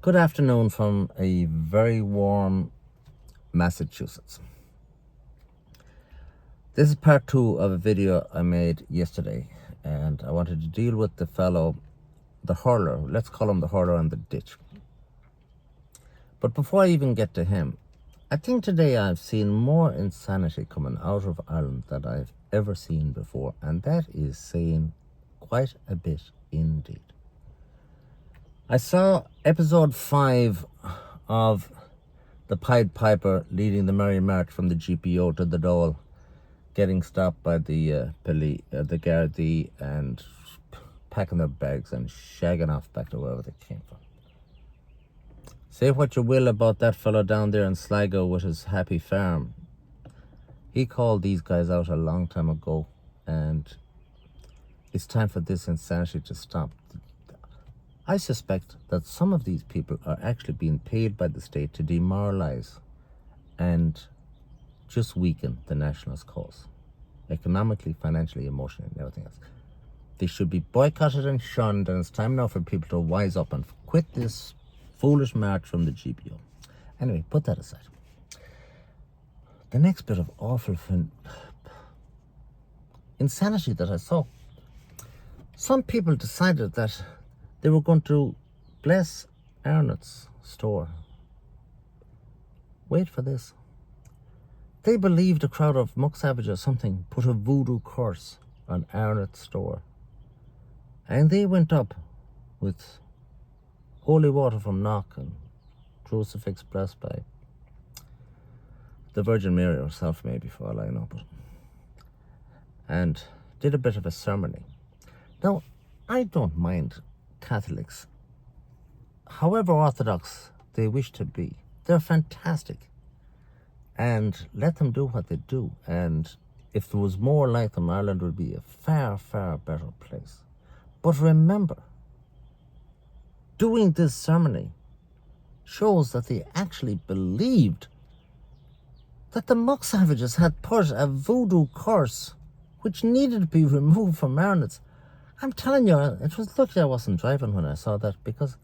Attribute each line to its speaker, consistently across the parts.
Speaker 1: Good afternoon from a very warm Massachusetts. This is part 2 of a video I made yesterday, and I wanted to deal with the fellow, the hurler. Let's call him the hurler on the ditch. But before I even get to him, I think today I've seen more insanity coming out of Ireland than I've ever seen before, and that is saying quite a bit indeed. I saw episode 5 of the Pied Piper leading the merry march from the GPO to the Dole, getting stopped by the police, the Gardaí, and packing their bags and shagging off back to wherever they came from. Say what you will about that fellow down there in Sligo with his happy farm. He called these guys out a long time ago, and it's time for this insanity to stop. I suspect that some of these people are actually being paid by the state to demoralize and just weaken the nationalist cause, economically, financially, emotionally, and everything else. They should be boycotted and shunned, and it's time now for people to wise up and quit this foolish march from the GPO. Anyway, put that aside. The next bit of awful insanity that I saw. Some people decided that they were going to bless Arnott's store. Wait for this. They believed a crowd of muck savages or something put a voodoo curse on Arnott's store. And they went up with holy water from Knock and crucifix blessed by the Virgin Mary herself, maybe, for all I know. And did a bit of a ceremony. Now, I don't mind Catholics, however orthodox they wish to be. They're fantastic, and let them do what they do. And if there was more like them, Ireland would be a far, far better place. But remember, doing this ceremony shows that they actually believed that the muck savages had put a voodoo curse which needed to be removed from Arnott's. I'm telling you, it was lucky I wasn't driving when I saw that, because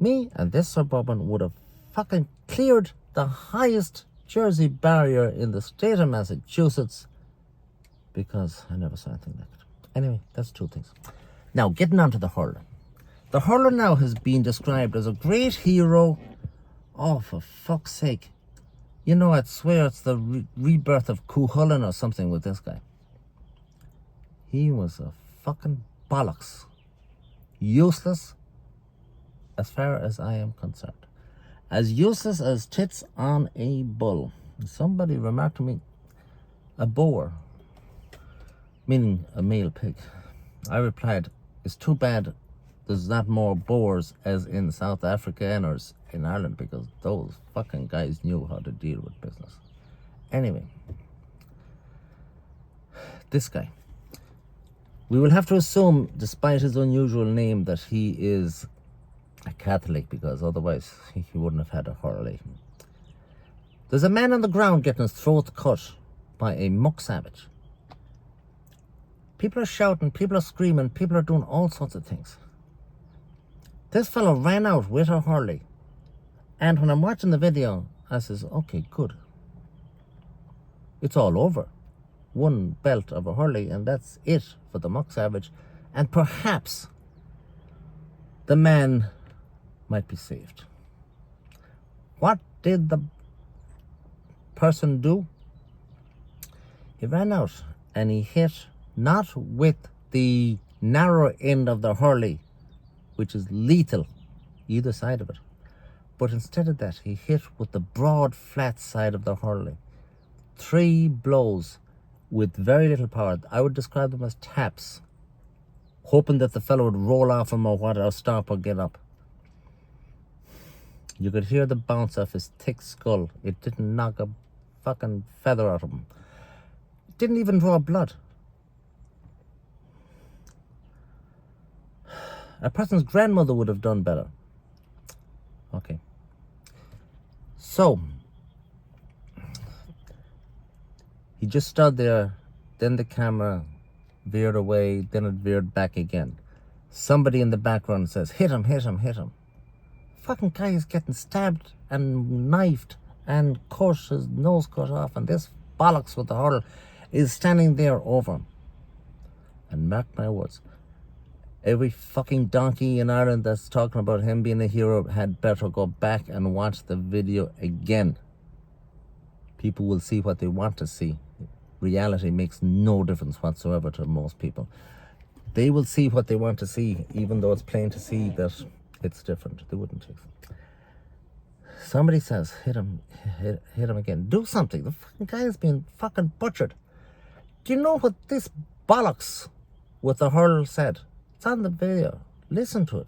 Speaker 1: me and this Suburban would have fucking cleared the highest Jersey barrier in the state of Massachusetts, because I never saw anything like it. Anyway, that's 2 things. Now, getting on to the hurler. The hurler now has been described as a great hero. Oh, for fuck's sake. You know, I'd swear it's the rebirth of Cuchulainn or something with this guy. He was a fucking bollocks. Useless as far as I am concerned. As useless as tits on a bull. Somebody remarked to me, a boar, meaning a male pig. I replied, it's too bad there's not more boars as in South Africa and or in Ireland, because those fucking guys knew how to deal with business. Anyway, this guy. We will have to assume, despite his unusual name, that he is a Catholic, because otherwise he wouldn't have had a hurley. There's a man on the ground getting his throat cut by a muck savage. People are shouting, people are screaming, people are doing all sorts of things. This fellow ran out with a hurley, and when I'm watching the video, I says, okay, good. It's all over. One belt of a hurley, and that's it for the muck savage, and perhaps the man might be saved. What did the person do? He ran out and he hit not with the narrow end of the hurley, which is lethal either side of it, but instead of that he hit with the broad flat side of the hurley. 3 blows with very little power. I would describe them as taps, hoping that the fellow would roll off him or what, or stop or get up. You could hear the bounce off his thick skull. It didn't knock a fucking feather out of him. It didn't even draw blood. A person's grandmother would have done better. Okay. So, he just stood there, then the camera veered away, then it veered back again. Somebody in the background says, hit him, hit him, hit him. fucking guy is getting stabbed and knifed and cut, his nose cut off, and this bollocks with the hurl is standing there over him. And mark my words, every fucking donkey in Ireland that's talking about him being a hero had better go back and watch the video again. People will see what they want to see. Reality makes no difference whatsoever to most people. They will see what they want to see, even though it's plain to see that it's different. They wouldn't take it. Somebody says, hit him again. Do something. The fucking guy is being fucking butchered. Do you know what this bollocks with the hurl said? It's on the video. Listen to it.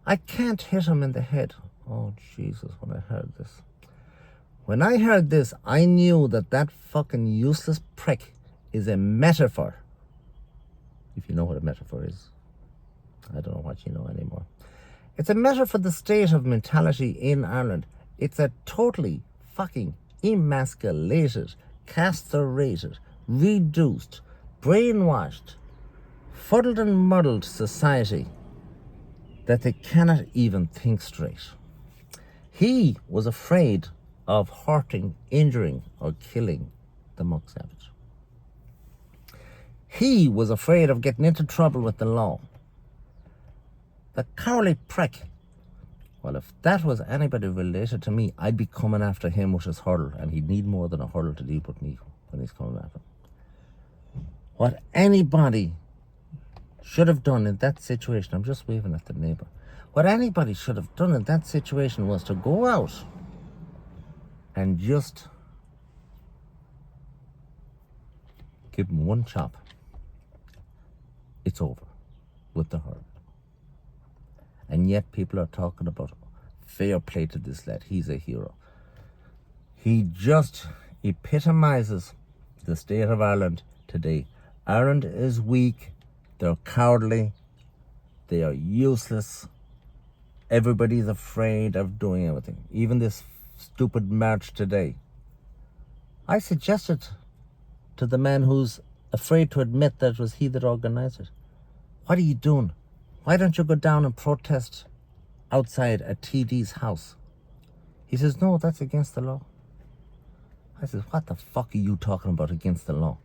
Speaker 1: I can't hit him in the head. Oh, Jesus, when I heard this. When I heard this, I knew that fucking useless prick is a metaphor. If you know what a metaphor is. I don't know what you know anymore. It's a metaphor for the state of mentality in Ireland. It's a totally fucking emasculated, castrated, reduced, brainwashed, fuddled and muddled society that they cannot even think straight. He was afraid of hurting, injuring, or killing the muck savage. He was afraid of getting into trouble with the law. The cowardly prick. Well, if that was anybody related to me, I'd be coming after him with his hurl, and he'd need more than a hurl to deal with me when he's coming after him. What anybody should have done in that situation, I'm just waving at the neighbour. What anybody should have done in that situation was to go out and just give him one chop. It's over with the hurl. And yet people are talking about fair play to this lad. He's a hero. He just epitomizes the state of Ireland today. Ireland is weak. They're cowardly. They are useless. Everybody's afraid of doing everything. Even this stupid march today. I suggested to the man who's afraid to admit that it was he that organized it, what are you doing? Why don't you go down and protest outside a TD's house? He says, no, that's against the law. I says, what the fuck are you talking about against the law?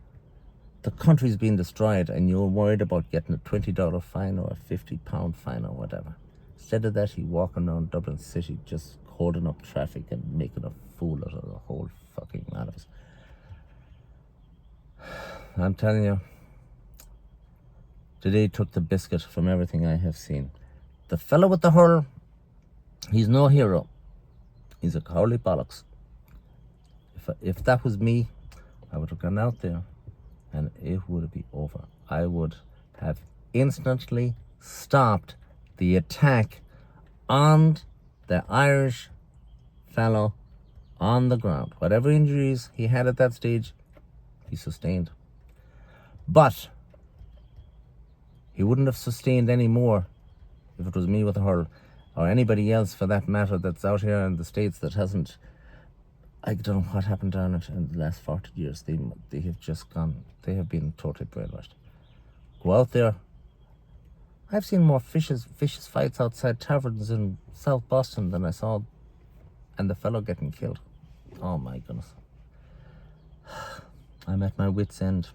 Speaker 1: The country's being destroyed and you're worried about getting a $20 fine or a £50 fine or whatever. Instead of that, he's walking around Dublin City just holding up traffic and making a fool out of the whole fucking lot of us. I'm telling you, today took the biscuit from everything I have seen. The fellow with the hurl, he's no hero. He's a cowardly bollocks. If that was me, I would have gone out there and it would be over. I would have instantly stopped the attack on the Irish fellow on the ground. Whatever injuries he had at that stage, he sustained. But he wouldn't have sustained any more if it was me with a hurl, or anybody else for that matter that's out here in the States that hasn't. I don't know what happened down it in the last 40 years. They have just gone. They have been totally brainwashed. Go out there. I've seen more vicious fights outside taverns in South Boston than I saw, and the fellow getting killed. Oh my goodness. I'm at my wit's end.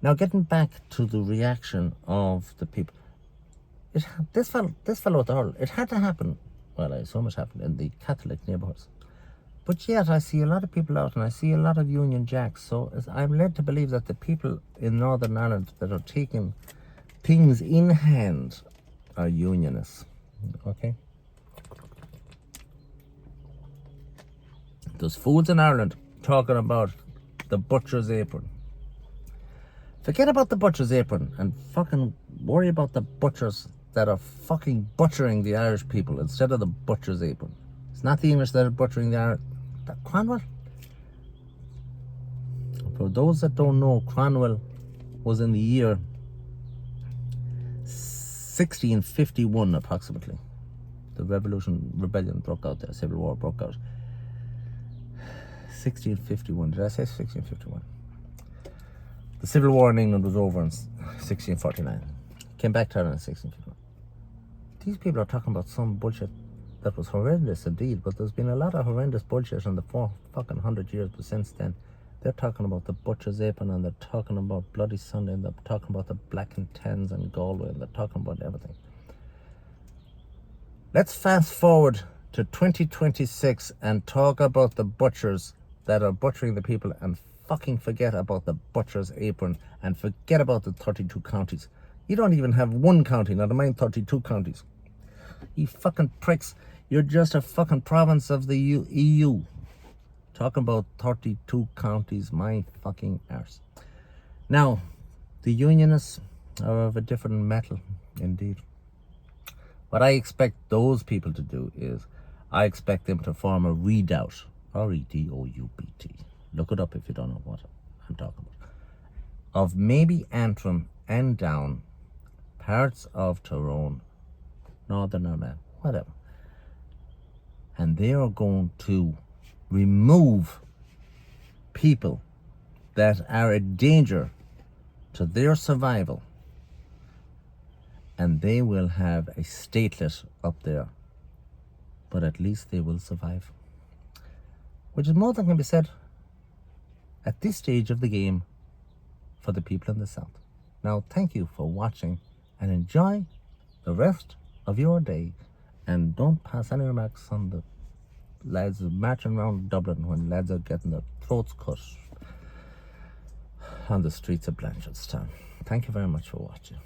Speaker 1: Now, getting back to the reaction of the people, this fellow with the hurl, it had to happen. Well, I assume it happened in the Catholic neighbourhoods. But yet, I see a lot of people out, and I see a lot of Union Jacks. So I'm led to believe that the people in Northern Ireland that are taking things in hand are Unionists. Okay? There's fools in Ireland talking about the butcher's apron. Forget about the butcher's apron and fucking worry about the butchers that are fucking butchering the Irish people instead of the butcher's apron. It's not the English that are butchering the Irish. Cromwell? For those that don't know, Cromwell was in the year 1651 approximately. The rebellion broke out there, Civil War broke out. 1651, did I say 1651? The Civil War in England was over in 1649. Came back to Ireland in 1651. These people are talking about some bullshit that was horrendous indeed, but there's been a lot of horrendous bullshit in the 4 fucking 100 years, but since then, they're talking about the butcher's apron, and they're talking about Bloody Sunday, and they're talking about the Black and Tens and Galway, and they're talking about everything. Let's fast forward to 2026 and talk about the butchers that are butchering the people, and fucking forget about the butcher's apron, and forget about the 32 counties. You don't even have one county, not mind 32 counties. You fucking pricks. You're just a fucking province of the EU. Talking about 32 counties, my fucking arse. Now, the unionists are of a different metal, indeed. What I expect those people to do is, I expect them to form a redoubt, R-E-D-O-U-B-T. Look it up if you don't know what I'm talking about. Of maybe Antrim and down, parts of Tyrone, Northern Ireland, whatever. And they are going to remove people that are a danger to their survival, and they will have a statelet up there, but at least they will survive, which is more than can be said at this stage of the game for the people in the South. Now, thank you for watching, and enjoy the rest of your day, and don't pass any remarks on the lads marching around Dublin when lads are getting their throats cut on the streets of Blanchardstown. Thank you very much for watching.